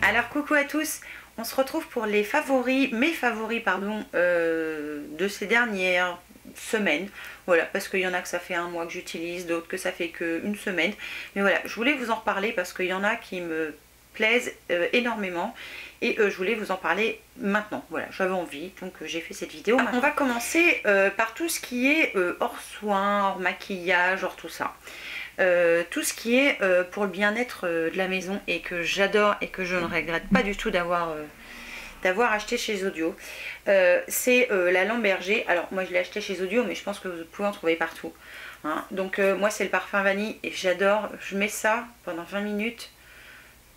Alors coucou à tous, on se retrouve pour les favoris, mes favoris pardon, de ces dernières semaines. Voilà, parce qu'il y en a que ça fait un mois que j'utilise, d'autres que ça fait qu'une semaine. Mais voilà, je voulais vous en reparler parce qu'il y en a qui me plaisent énormément. Et je voulais vous en parler maintenant. Voilà, j'avais envie, donc j'ai fait cette vidéo. On va commencer par tout ce qui est hors soins, hors maquillage, hors tout ça. Tout ce qui est pour le bien-être de la maison et que j'adore et que je ne regrette pas du tout d'avoir acheté chez Zodio. C'est la Lamberger. Alors moi je l'ai acheté chez Zodio, mais je pense que vous pouvez en trouver partout. Hein. Donc moi c'est le parfum vanille et j'adore. Je mets ça pendant 20 minutes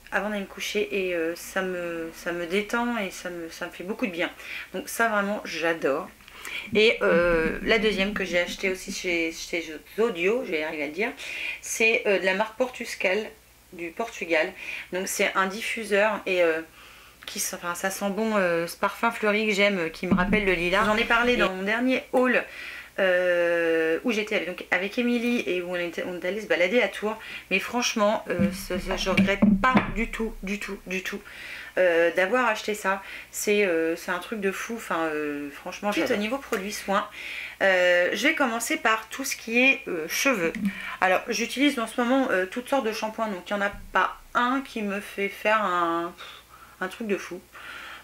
avant d'aller me coucher et ça me détend et ça me fait beaucoup de bien. Donc ça vraiment j'adore. Et la deuxième que j'ai acheté aussi chez Zodio, je vais arriver à le dire, c'est de la marque Portuscal du Portugal. Donc c'est un diffuseur et enfin, ça sent bon ce parfum fleuri que j'aime, qui me rappelle le lilas. J'en ai parlé dans mon dernier haul où j'étais avec Émilie et où on est allé se balader à Tours. Mais franchement, je regrette pas du tout d'avoir acheté ça. C'est un truc de fou. Enfin, franchement, au niveau produits soins, je vais commencer par tout ce qui est cheveux. Alors, j'utilise en ce moment toutes sortes de shampoings. Donc, il n'y en a pas un qui me fait faire un truc de fou.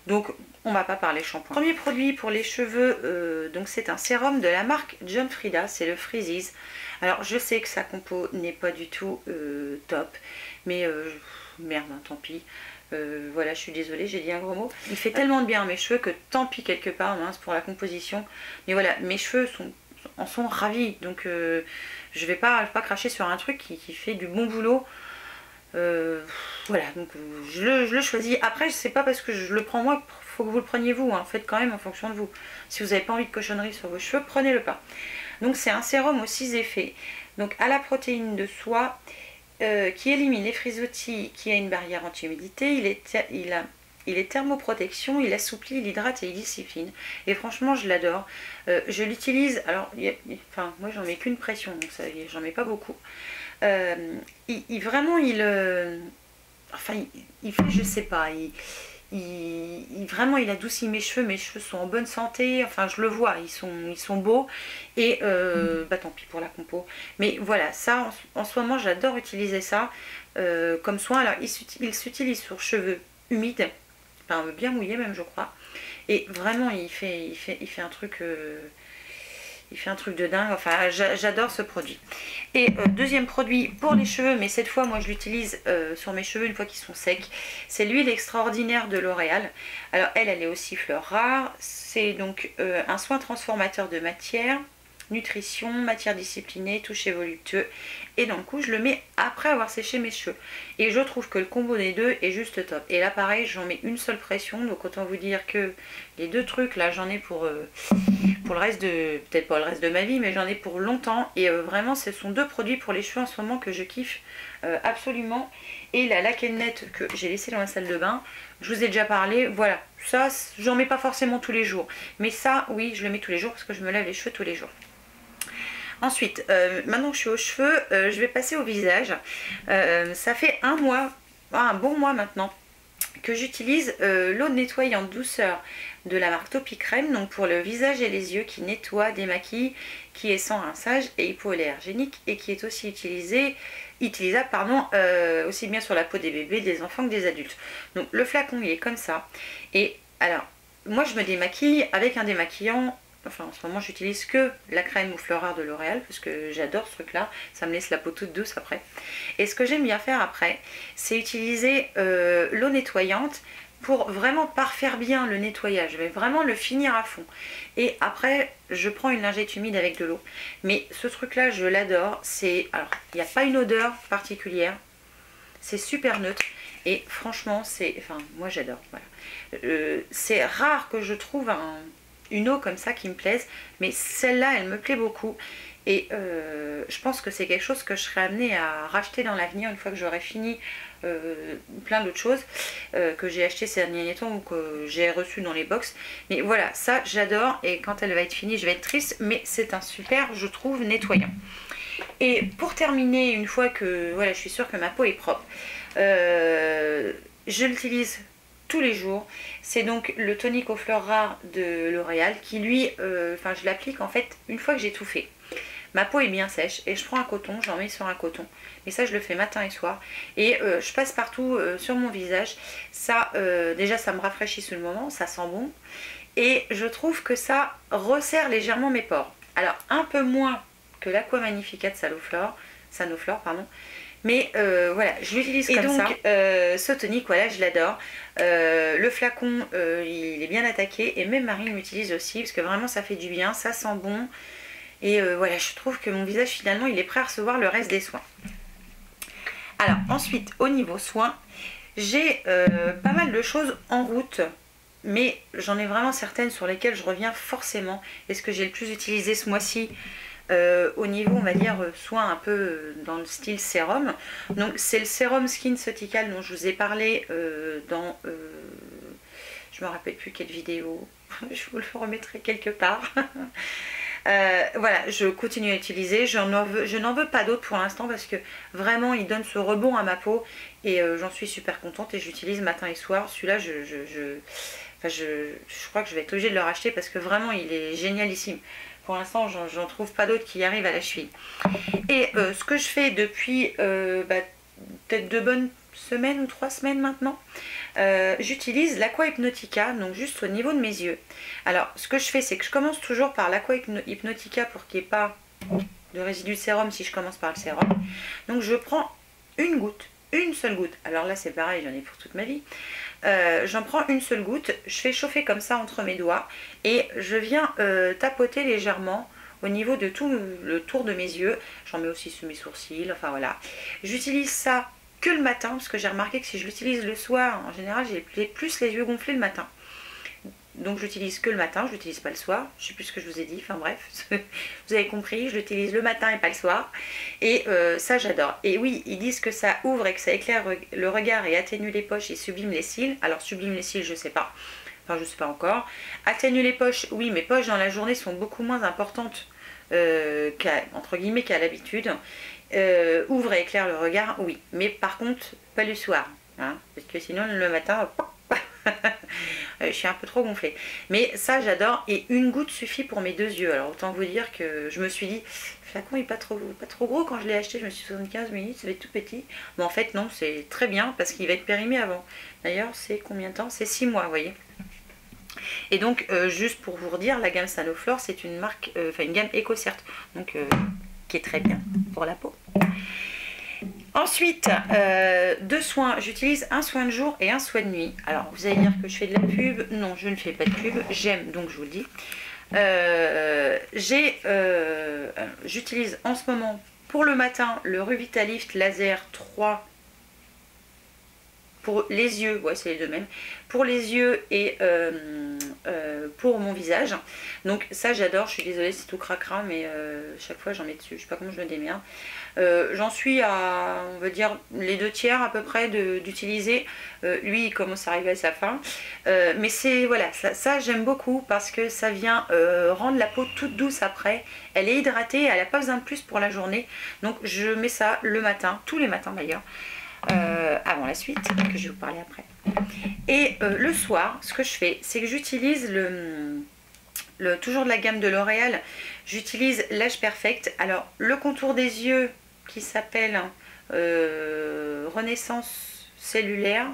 Donc, on va pas parler shampoing. Premier produit pour les cheveux, donc c'est un sérum de la marque John Frieda, c'est le Freezies. Alors, je sais que sa compo n'est pas du tout top, mais merde, hein, tant pis. Voilà, je suis désolée, j'ai dit un gros mot. Il fait tellement de bien à mes cheveux que tant pis quelque part, mince, pour la composition. Mais voilà, mes cheveux en sont ravis. Donc je vais pas cracher sur un truc qui fait du bon boulot. Voilà, donc je le choisis. Après, c'est pas parce que je le prends moi, faut que vous le preniez vous. Hein. Faites quand même en fonction de vous. Si vous n'avez pas envie de cochonnerie sur vos cheveux, prenez-le pas. Donc c'est un sérum aux 6 effets. Donc à la protéine de soie, qui élimine les frisottis, qui a une barrière anti-humidité, il est thermoprotection, il assouplit, il hydrate et il discipline. Et franchement, je l'adore. Je l'utilise, alors, enfin, moi j'en mets qu'une pression, donc j'en mets pas beaucoup. Vraiment, enfin, il fait, je sais pas, vraiment il adoucit mes cheveux sont en bonne santé, enfin je le vois, ils sont beaux et bah tant pis pour la compo, mais voilà, ça en ce moment j'adore utiliser ça comme soin. Alors il s'utilise sur cheveux humides, enfin bien mouillés même je crois, et vraiment il fait un truc il fait un truc de dingue, enfin j'adore ce produit. Et deuxième produit pour les cheveux, mais cette fois moi je l'utilise sur mes cheveux une fois qu'ils sont secs, c'est l'huile extraordinaire de L'Oréal. Alors elle est aussi fleur rare, c'est donc un soin transformateur de matière, nutrition, matière disciplinée, toucher voluptueux, et dans le coup je le mets après avoir séché mes cheveux et je trouve que le combo des deux est juste top. Et là pareil, j'en mets une seule pression, donc autant vous dire que les deux trucs là j'en ai pour le reste de, peut-être pas le reste de ma vie, mais j'en ai pour longtemps. Et vraiment ce sont deux produits pour les cheveux en ce moment que je kiffe absolument. Et la laquette que j'ai laissée dans la salle de bain, je vous ai déjà parlé, voilà, ça j'en mets pas forcément tous les jours, mais ça oui je le mets tous les jours parce que je me lave les cheveux tous les jours. Ensuite, maintenant que je suis aux cheveux, je vais passer au visage. Ça fait un bon mois maintenant que j'utilise l'eau nettoyante douceur de la marque Topicrème, donc pour le visage et les yeux, qui nettoie, démaquille, qui est sans rinçage et hypoallergénique et qui est aussi utilisable aussi bien sur la peau des bébés, des enfants que des adultes. Donc le flacon il est comme ça. Et alors moi je me démaquille avec un démaquillant. Enfin, en ce moment, j'utilise que la crème aux fleurs rares de L'Oréal parce que j'adore ce truc-là. Ça me laisse la peau toute douce après. Et ce que j'aime bien faire après, c'est utiliser l'eau nettoyante pour vraiment parfaire bien le nettoyage. Je vais vraiment le finir à fond. Et après, je prends une lingette humide avec de l'eau. Mais ce truc-là, je l'adore. Alors, il n'y a pas une odeur particulière. C'est super neutre. Et franchement, enfin, moi, j'adore. Voilà. C'est rare que je trouve une eau comme ça qui me plaise, mais celle-là elle me plaît beaucoup et je pense que c'est quelque chose que je serai amenée à racheter dans l'avenir une fois que j'aurai fini plein d'autres choses que j'ai acheté ces derniers temps ou que j'ai reçu dans les box. Mais voilà, ça j'adore et quand elle va être finie je vais être triste, mais c'est un super, je trouve, nettoyant. Et pour terminer, une fois que voilà, je suis sûre que ma peau est propre, je l'utilise tous les jours. C'est donc le tonique aux fleurs rares de L'Oréal qui lui, je l'applique en fait une fois que j'ai tout fait. Ma peau est bien sèche et je prends un coton, j'en mets sur un coton. Et ça, je le fais matin et soir. Et je passe partout sur mon visage. Ça, déjà, ça me rafraîchit sur le moment, ça sent bon. Et je trouve que ça resserre légèrement mes pores. Alors, un peu moins que l'Aqua Magnifica de Sanoflore, pardon. Mais voilà, je l'utilise comme ça. Et donc, ce tonique, voilà, je l'adore. Le flacon, il est bien attaqué. Et même Marine l'utilise aussi, parce que vraiment, ça fait du bien, ça sent bon. Et voilà, je trouve que mon visage, finalement, il est prêt à recevoir le reste des soins. Alors, ensuite, au niveau soins, j'ai pas mal de choses en route. Mais j'en ai vraiment certaines sur lesquelles je reviens forcément. Et ce que j'ai le plus utilisé ce mois-ci, au niveau, on va dire, soin un peu dans le style sérum. Donc, c'est le sérum Skin Ceutical dont je vous ai parlé dans... je me rappelle plus quelle vidéo. Je vous le remettrai quelque part. Voilà, je continue à utiliser. Je n'en veux pas d'autres pour l'instant parce que vraiment, il donne ce rebond à ma peau. Et j'en suis super contente et j'utilise matin et soir. Celui-là, je crois que je vais être obligée de le racheter parce que vraiment, il est génialissime. Pour l'instant, j'en trouve pas d'autres qui arrivent à la cheville. Et ce que je fais depuis peut-être 2 bonnes semaines ou 3 semaines maintenant, j'utilise l'Aqua Hypnotica, donc juste au niveau de mes yeux. Alors, ce que je fais, c'est que je commence toujours par l'Aqua Hypnotica pour qu'il n'y ait pas de résidu de sérum si je commence par le sérum. Donc, je prends une goutte, une seule goutte. Alors là, c'est pareil, j'en ai pour toute ma vie. J'en prends une seule goutte, je fais chauffer comme ça entre mes doigts et je viens tapoter légèrement au niveau de tout le tour de mes yeux. J'en mets aussi sur mes sourcils, enfin voilà. J'utilise ça que le matin parce que j'ai remarqué que si je l'utilise le soir, en général j'ai plus les yeux gonflés le matin. Donc je l'utilise que le matin, je l'utilise pas le soir. Je sais plus ce que je vous ai dit, enfin bref, vous avez compris, je l'utilise le matin et pas le soir. Et ça j'adore. Et oui, ils disent que ça ouvre et que ça éclaire le regard et atténue les poches et sublime les cils. Alors sublime les cils, je sais pas. Enfin je sais pas encore. Atténue les poches, oui, mes poches dans la journée sont beaucoup moins importantes entre guillemets qu'à l'habitude. Ouvre et éclaire le regard, oui. Mais par contre, pas le soir. Hein, parce que sinon le matin... je suis un peu trop gonflée. Mais ça j'adore et une goutte suffit pour mes 2 yeux. Alors autant vous dire que je me suis dit, le flacon est pas trop gros quand je l'ai acheté. Je me suis dit 75 minutes, ça va être tout petit. Mais en fait non, c'est très bien parce qu'il va être périmé avant. D'ailleurs c'est combien de temps? C'est 6 mois, vous voyez. Et donc juste pour vous redire, la gamme Sanoflore c'est une marque, une gamme EcoCert. Donc qui est très bien pour la peau. Ensuite, 2 soins. J'utilise un soin de jour et un soin de nuit. Alors, vous allez dire que je fais de la pub. Non, je ne fais pas de pub. J'aime, donc je vous le dis. J'utilise en ce moment, pour le matin, le Revitalift Laser 3. Pour les yeux, ouais, c'est les deux mêmes. Pour les yeux et pour mon visage. Donc ça, j'adore. Je suis désolée, c'est tout cracra, mais chaque fois, j'en mets dessus. Je sais pas comment je me démerde. J'en suis à, on va dire, les 2/3 à peu près d'utiliser. Lui, il commence à arriver à sa fin. Mais c'est, voilà, ça j'aime beaucoup parce que ça vient rendre la peau toute douce après. Elle est hydratée, elle n'a pas besoin de plus pour la journée. Donc je mets ça le matin, tous les matins d'ailleurs. Avant la suite, que je vais vous parler après. Et le soir, ce que je fais, c'est que j'utilise toujours de la gamme de L'Oréal, j'utilise l'Age Perfect. Alors, le contour des yeux qui s'appelle Renaissance Cellulaire,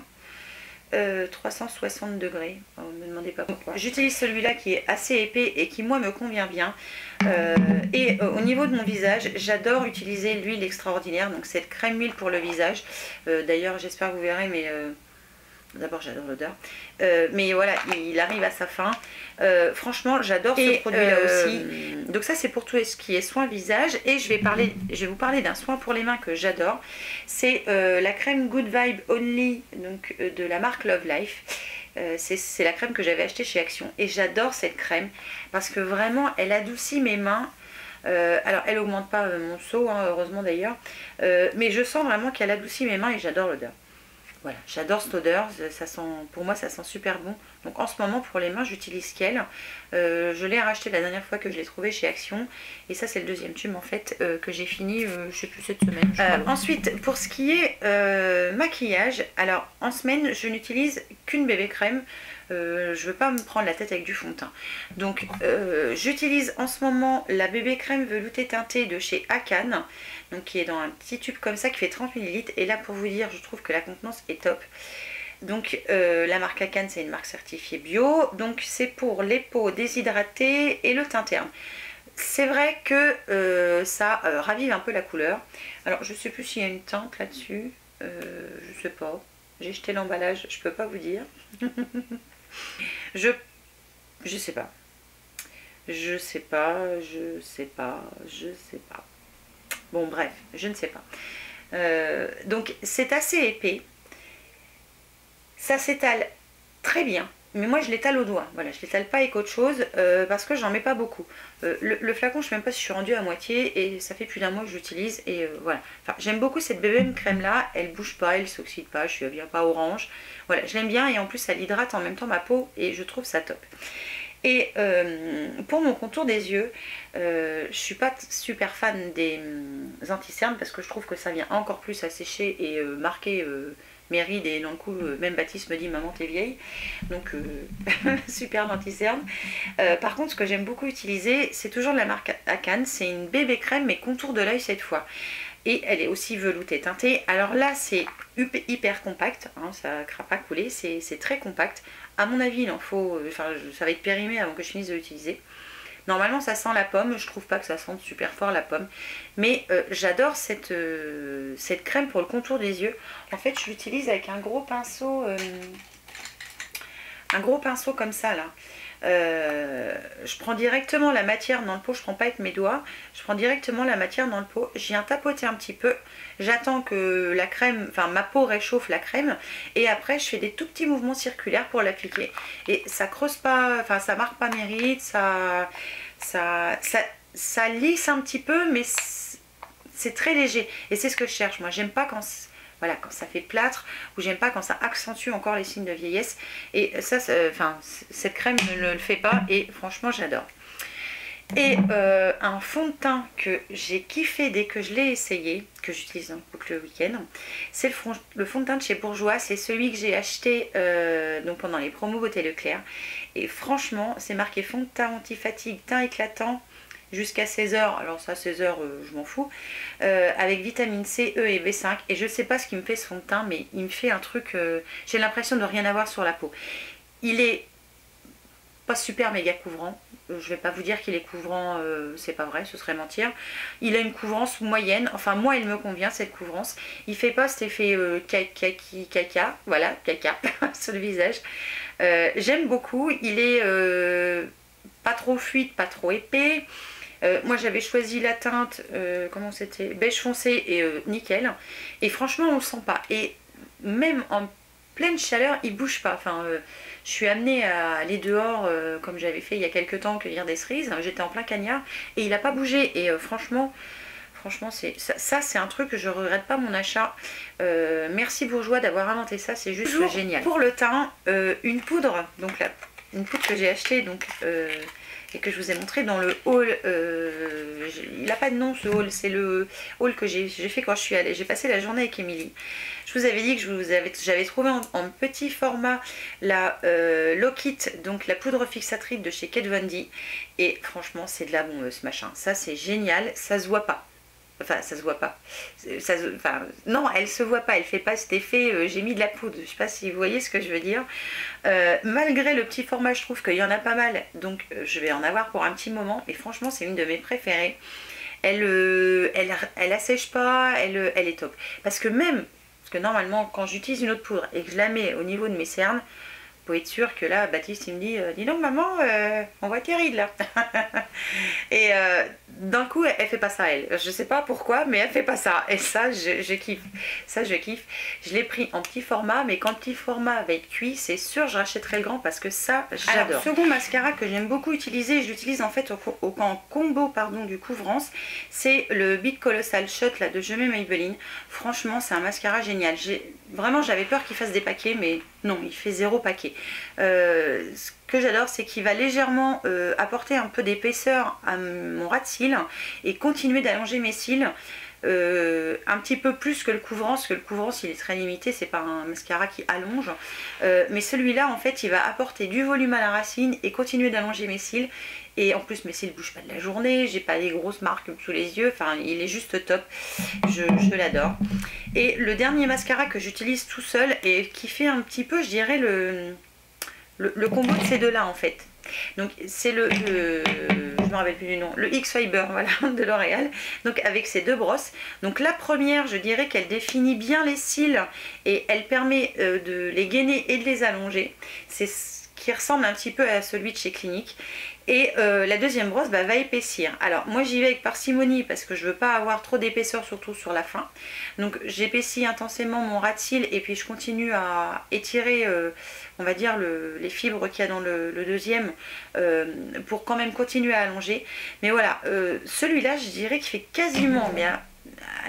360 degrés, ne me demandez pas pourquoi. J'utilise celui-là qui est assez épais et qui moi me convient bien. Au niveau de mon visage, j'adore utiliser l'huile extraordinaire, donc cette crème huile pour le visage. D'ailleurs j'espère que vous verrez, mais d'abord j'adore l'odeur. Mais voilà, il arrive à sa fin. Franchement j'adore ce produit là aussi. Donc ça c'est pour tout ce qui est soin visage. Et je vais vous parler d'un soin pour les mains que j'adore. C'est la crème Good Vibe Only, donc de la marque Love Life. C'est la crème que j'avais achetée chez Action et j'adore cette crème parce que vraiment elle adoucit mes mains. Alors elle augmente pas mon seau, hein, heureusement d'ailleurs, mais je sens vraiment qu'elle adoucit mes mains et j'adore l'odeur. Voilà, j'adore cette odeur, ça sent, pour moi ça sent super bon. Donc en ce moment pour les mains j'utilise Kiel. Je l'ai racheté la dernière fois que je l'ai trouvé chez Action. Et ça c'est le deuxième tube en fait que j'ai fini, je sais plus, cette semaine. Ensuite pour ce qui est maquillage, alors en semaine je n'utilise qu'une bébé crème. Je veux pas me prendre la tête avec du fond de teint. Donc j'utilise en ce moment la bébé crème veloutée teintée de chez Akan. Donc qui est dans un petit tube comme ça qui fait 30 ml. Et là pour vous dire, je trouve que la contenance est top. Donc la marque Akan, c'est une marque certifiée bio. Donc c'est pour les peaux déshydratées et le teint terne. C'est vrai que ça ravive un peu la couleur. Alors je sais plus s'il y a une teinte là-dessus. Je sais pas. J'ai jeté l'emballage, je peux pas vous dire. je sais pas. Je sais pas. Bon bref, je ne sais pas. Donc c'est assez épais. Ça s'étale très bien. Mais moi je l'étale au doigt. Voilà, je l'étale pas avec autre chose parce que j'en mets pas beaucoup. Le flacon, je sais même pas si je suis rendue à moitié et ça fait plus d'un mois que j'utilise. Et voilà. Enfin, j'aime beaucoup cette BBM crème là. Elle bouge pas, elle s'oxyde pas, je suis bien pas orange. Voilà, je l'aime bien et en plus elle hydrate en même temps ma peau et je trouve ça top. Et pour mon contour des yeux, je suis pas super fan des anti-cernes parce que je trouve que ça vient encore plus assécher et marquer mes rides, et dans le coup même Baptiste me dit maman t'es vieille, donc super anti-cerne. Par contre ce que j'aime beaucoup utiliser, c'est toujours de la marque Akan, c'est une bébé crème mais contour de l'œil cette fois. Et elle est aussi veloutée teintée. Alors là c'est hyper compact, hein, ça ne craint pas couler, c'est très compact. À mon avis il en faut, enfin ça va être périmé avant que je finisse de l'utiliser. Normalement ça sent la pomme, je trouve pas que ça sente super fort la pomme. Mais j'adore cette crème pour le contour des yeux. En fait je l'utilise avec un gros pinceau comme ça là. Je prends directement la matière dans le pot, je prends pas avec mes doigts, je prends directement la matière dans le pot, je viens tapoter un petit peu, j'attends que la crème, enfin ma peau réchauffe la crème et après je fais des tout petits mouvements circulaires pour l'appliquer et ça creuse pas, enfin ça marque pas mes rides, ça lisse un petit peu mais c'est très léger et c'est ce que je cherche. Moi j'aime pas quand voilà, quand ça fait plâtre, ou j'aime pas quand ça accentue encore les signes de vieillesse. Et ça, enfin, cette crème ne le fait pas et franchement j'adore. Et un fond de teint que j'ai kiffé dès que je l'ai essayé, que j'utilise donc le week-end, c'est le fond de teint de chez Bourjois. C'est celui que j'ai acheté donc pendant les promos Beauté Leclerc. Et franchement, c'est marqué fond de teint anti-fatigue, teint éclatant, jusqu'à 16 heures, alors ça 16 heures je m'en fous, avec vitamine C, E et B5 et je sais pas ce qui me fait ce fond de teint mais il me fait un truc, j'ai l'impression de rien avoir sur la peau. Il est pas super méga couvrant, je vais pas vous dire qu'il est couvrant, c'est pas vrai, ce serait mentir. Il a une couvrance moyenne, enfin moi il me convient cette couvrance, il fait pas cet effet caca, voilà, caca sur le visage. J'aime beaucoup, il est pas trop fluide, pas trop épais. Moi j'avais choisi la teinte, comment c'était, beige foncé et nickel. Et franchement on le sent pas. Et même en pleine chaleur il bouge pas. Enfin, je suis amenée à aller dehors comme j'avais fait il y a quelques temps cueillir des cerises. J'étais en plein cagnard et il a pas bougé. Et franchement ça c'est un truc que je regrette pas mon achat. Merci Bourjois d'avoir inventé ça, c'est juste génial. Pour le teint, une poudre, donc une poudre que j'ai achetée donc et que je vous ai montré dans le haul, il n'a pas de nom ce haul, c'est le haul que j'ai fait quand je suis allée, j'ai passé la journée avec Émilie. Je vous avais dit que j'avais trouvé en petit format la Lock-It, donc la poudre fixatrice de chez Kat Von D, et franchement c'est de la bombe ce machin, ça c'est génial, ça se voit pas. Enfin, ça se voit pas. Enfin, non, elle se voit pas. Elle fait pas cet effet. J'ai mis de la poudre. Je sais pas si vous voyez ce que je veux dire. Malgré le petit format, je trouve qu'il y en a pas mal. Donc, je vais en avoir pour un petit moment. Et franchement, c'est une de mes préférées. Elle assèche pas. Elle est top. Parce que normalement, quand j'utilise une autre poudre et que je la mets au niveau de mes cernes, pour être sûr que là, Baptiste il me dit dis donc maman, on voit terrible là. Et d'un coup, elle fait pas ça elle. Je sais pas pourquoi, mais elle fait pas ça. Et ça, je kiffe. Ça, je kiffe. Je l'ai pris en petit format, mais quand le petit format va être cuit, c'est sûr, je rachèterai le grand parce que ça, j'adore. Alors, second mascara que j'aime beaucoup utiliser, je l'utilise en fait en combo pardon, du couvrance, c'est le Big Colossal Shot là, de Je mets Maybelline. Franchement, c'est un mascara génial. Vraiment, j'avais peur qu'il fasse des paquets, mais non, il fait 0 paquet. Ce que j'adore, c'est qu'il va légèrement apporter un peu d'épaisseur à mon ras de cils et continuer d'allonger mes cils. Un petit peu plus que le couvrance, que le couvrance il est très limité, c'est pas un mascara qui allonge, mais celui-là en fait il va apporter du volume à la racine et continuer d'allonger mes cils. Et en plus mes cils ne bougent pas de la journée, j'ai pas des grosses marques sous les yeux, enfin il est juste top, je l'adore. Et le dernier mascara que j'utilise tout seul et qui fait un petit peu, je dirais, le combo de ces deux là en fait. Donc c'est je me rappelle plus du nom, le X-Fiber, voilà, de L'Oréal, donc avec ces deux brosses. Donc la première, je dirais qu'elle définit bien les cils et elle permet de les gainer et de les allonger. C'est ce qui ressemble un petit peu à celui de chez Clinique. Et la deuxième brosse va épaissir. Alors moi j'y vais avec parcimonie parce que je veux pas avoir trop d'épaisseur, surtout sur la fin. Donc j'épaissis intensément mon ras de cils et puis je continue à étirer on va dire les fibres qu'il y a dans le deuxième pour quand même continuer à allonger. Mais voilà, celui-là je dirais qu'il fait quasiment, mais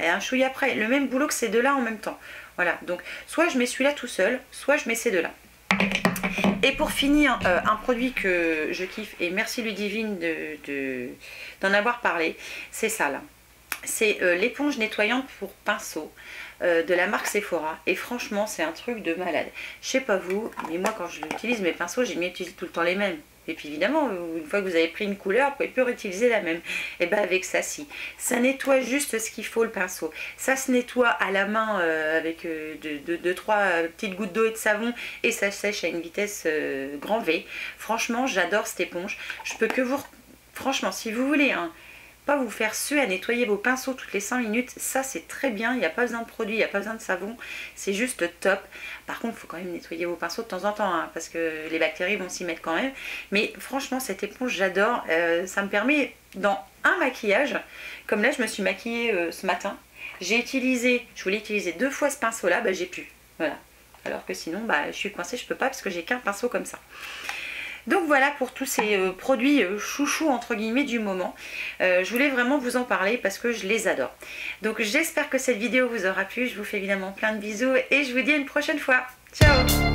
un chouïa après, le même boulot que ces deux-là en même temps. Voilà, donc soit je mets celui-là tout seul, soit je mets ces deux-là. Et pour finir, un produit que je kiffe, et merci Ludivine d'en avoir parlé, c'est ça là. C'est l'éponge nettoyante pour pinceau de la marque Sephora. Et franchement, c'est un truc de malade. Je sais pas vous, mais moi quand je utilise mes pinceaux, j'aime bien utiliser tout le temps les mêmes. Et puis évidemment, une fois que vous avez pris une couleur, vous pouvez plus réutiliser la même. Et bien avec ça, si. Ça nettoie juste ce qu'il faut, le pinceau. Ça se nettoie à la main avec 2-3 petites gouttes d'eau et de savon. Et ça sèche à une vitesse grand V. Franchement, j'adore cette éponge. Je peux que vous... Franchement, si vous voulez... pas vous faire suer à nettoyer vos pinceaux toutes les 5 minutes, ça c'est très bien, il n'y a pas besoin de produit, il n'y a pas besoin de savon, c'est juste top. Par contre, il faut quand même nettoyer vos pinceaux de temps en temps, hein, parce que les bactéries vont s'y mettre quand même. Mais franchement, cette éponge, j'adore, ça me permet dans un maquillage, comme là je me suis maquillée ce matin, je voulais utiliser 2 fois ce pinceau là, bah j'ai pu, voilà. Alors que sinon, bah, je suis coincée, je peux pas parce que j'ai qu'un pinceau comme ça. Donc voilà pour tous ces produits chouchous entre guillemets du moment. Je voulais vraiment vous en parler parce que je les adore. Donc j'espère que cette vidéo vous aura plu. Je vous fais évidemment plein de bisous et je vous dis à une prochaine fois. Ciao!